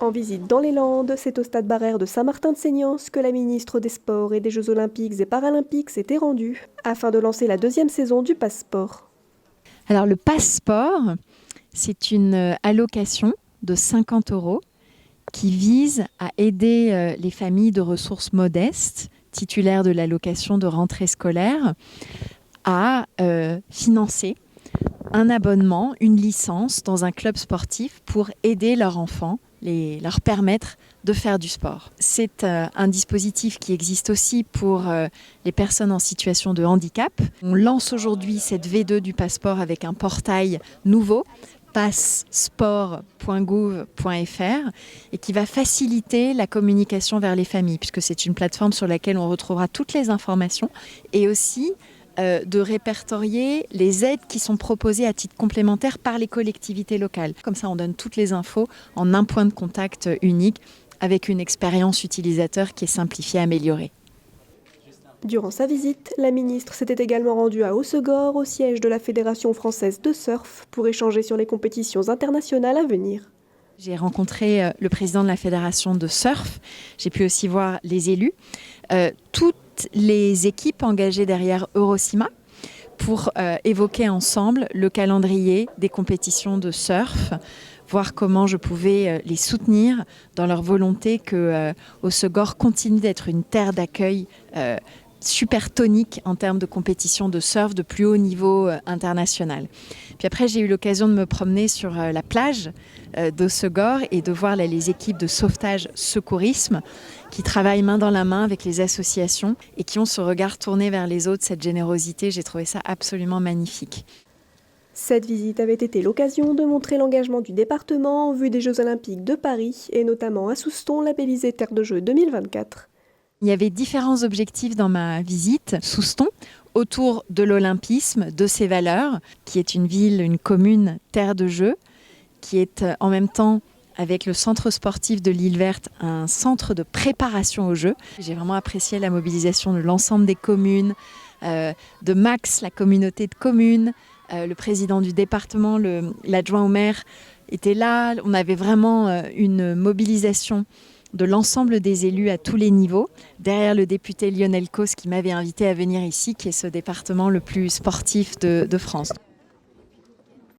En visite dans les Landes, c'est au stade Barrère de Saint-Martin-de-Seignances que la ministre des Sports et des Jeux Olympiques et Paralympiques s'était rendue afin de lancer la deuxième saison du Passeport. Alors le Passeport, c'est une allocation de 50 € qui vise à aider les familles de ressources modestes, titulaires de l'allocation de rentrée scolaire, à financer un abonnement, une licence dans un club sportif pour aider leurs enfants, leur permettre de faire du sport. C'est un dispositif qui existe aussi pour les personnes en situation de handicap. On lance aujourd'hui cette V2 du passeport avec un portail nouveau, passeport.gouv.fr, et qui va faciliter la communication vers les familles, puisque c'est une plateforme sur laquelle on retrouvera toutes les informations, et aussi de répertorier les aides qui sont proposées à titre complémentaire par les collectivités locales. Comme ça, on donne toutes les infos en un point de contact unique avec une expérience utilisateur qui est simplifiée, améliorée. Durant sa visite, la ministre s'était également rendue à Hossegor, au siège de la Fédération française de surf, pour échanger sur les compétitions internationales à venir. J'ai rencontré le président de la Fédération de surf, j'ai pu aussi voir les élus, toutes les équipes engagées derrière Eurocima pour évoquer ensemble le calendrier des compétitions de surf, voir comment je pouvais les soutenir dans leur volonté que Hossegor continue d'être une terre d'accueil super tonique en termes de compétition de surf de plus haut niveau international. Puis après, j'ai eu l'occasion de me promener sur la plage d'Hossegor et de voir les équipes de sauvetage secourisme qui travaillent main dans la main avec les associations et qui ont ce regard tourné vers les autres, cette générosité. J'ai trouvé ça absolument magnifique. Cette visite avait été l'occasion de montrer l'engagement du département en vue des Jeux Olympiques de Paris et notamment à Souston, labellisé Terre de Jeux 2024. Il y avait différents objectifs dans ma visite. Souston, autour de l'olympisme, de ses valeurs, qui est une ville, une commune, terre de jeux, qui est en même temps, avec le centre sportif de l'Île Verte, un centre de préparation aux Jeux. J'ai vraiment apprécié la mobilisation de l'ensemble des communes, de Max, la communauté de communes, le président du département, l'adjoint au maire était là. On avait vraiment une mobilisation de l'ensemble des élus à tous les niveaux, derrière le député Lionel Causse qui m'avait invité à venir ici, qui est ce département le plus sportif de France.